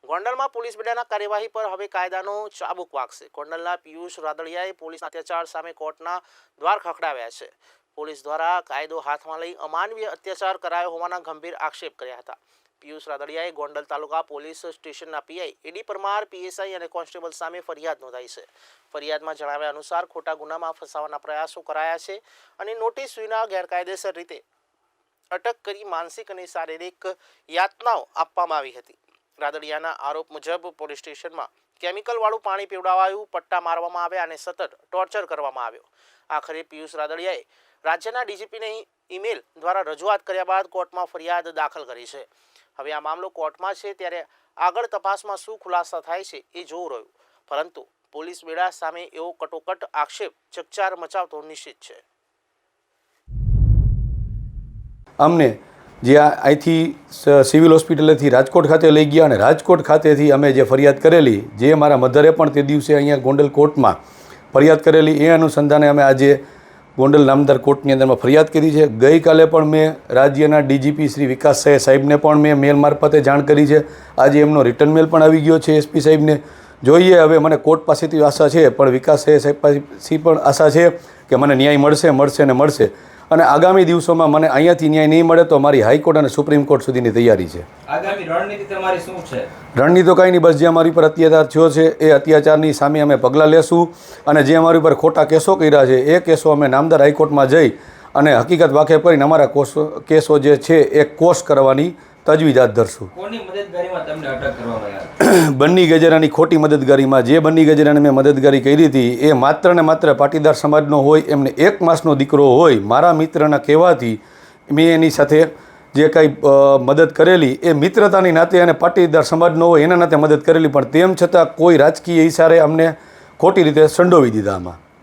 ગોંડલમાં પોલીસ બેડાના કાર્યવાહી પર હવે કાયદાનો ચાબુક વાગશે। ગોંડલના પિયુષ રાદડિયાએ પોલીસ અત્યાચાર સામે કોર્ટના દ્વાર ખખડાવ્યા છે। પોલીસ દ્વારા કાયદો હાથમાં લઈ અમાનવીય અત્યાચાર કરાયો હોવાના ગંભીર આક્ષેપ કર્યા હતા। પિયુષ રાદડિયાએ ગોંડલ તાલુકા પોલીસ સ્ટેશનના પીઆઈ એડી પરમાર, પીએસઆઈ અને કોન્સ્ટેબલ સામે ફરિયાદ નોંધાઈ છે। ફરિયાદમાં જણાવ્યા અનુસાર ખોટા ગુનામાં ફસાવાના પ્રયાસો કરાયા છે અને નોટિસ વિના ગેરકાયદેસર રીતે અટક કરી માનસિક અને શારીરિક યાતનાઓ આપવામાં આવી હતી। રાદડિયાના આરોપ મુજબ પોલીસ સ્ટેશનમાં કેમિકલવાળું પાણી પીવડાવાયું, પટ્ટા મારવામાં આવ્યા અને સતત ટોર્ચર કરવામાં આવ્યો। આખરે પિયુષ રાદડિયાએ રાજ્યના ડીજીપીને ઈમેલ દ્વારા રજૂઆત કર્યા બાદ કોર્ટમાં ફરિયાદ દાખલ કરી છે। હવે આ મામલો કોર્ટમાં છે, ત્યારે આગળ તપાસમાં શું ખુલાસા થાય છે એ જોવું રહ્યું, પરંતુ પોલીસ બેડા સામે એવો કટોકટ આક્ષેપ ચકચાર મચાવતો નિશ્ચિત છે। અમને જે અહીંથી સિવિલ હોસ્પિટલેથી રાજકોટ ખાતે લઈ ગયા અને રાજકોટ ખાતેથી અમે જે ફરિયાદ કરેલી, જે મારા મધરે પણ તે દિવસે અહીંયા ગોંડલ કોર્ટમાં ફરિયાદ કરેલી, એ અનુસંધાને અમે આજે ગોંડલ નામદાર કોર્ટની અંદરમાં ફરિયાદ કરી છે। ગઈકાલે પણ મેં રાજ્યના ડીજીપી શ્રી વિકાસ સાહેબને પણ મેં મેલ મારફતે જાણ કરી છે। આજે એમનો રિટર્ન મેલ પણ આવી ગયો છે એસપી સાહેબને। જોઈએ હવે, મને કોર્ટ પાસેથી આશા છે, પણ વિકાસ સાહેબ પાસેથી પણ આશા છે કે મને ન્યાય મળશે ને મળશે। અને આગામી દિવસોમાં મને અહીંયાથી ન્યાય નહીં મળે તો મારી હાઈકોર્ટ અને સુપ્રીમ કોર્ટ સુધીની તૈયારી છે। આગામી રણનીતિ તમારી શું છે? રણનીતિ તો કાંઈ નહીં, બસ જે અમારી પર અત્યાચાર થયો છે એ અત્યાચારની સામે અમે પગલાં લેશું અને જે અમારી પર ખોટા કેસો કર્યા છે એ કેસો અમે નામદાર હાઈકોર્ટમાં જઈ અને હકીકત વાકેફ કરીને અમારા કેસો જે છે એ કોષ કરવાની તજવીજ હાથ ધરશું। કોની મદદગારીમાં તમને અટક કરવામાં આવી? બન્ની ગજેરાની ખોટી મદદગારીમાં। જે બન્ની ગજેરાને મેં મદદગારી કરી હતી એ માત્ર ને માત્ર પાટીદાર સમાજનો હોય, એમને 1 માસનો દીકરો હોય, મારા મિત્રના કહેવાથી મેં એની સાથે જે કાંઈ મદદ કરેલી એ મિત્રતાની નાતે અને પાટીદાર સમાજનો હોય એના નાતે મદદ કરેલી, પણ તેમ છતાં કોઈ રાજકીય ઇશારે અમને ખોટી રીતે સંડોવી દીધા આમાં।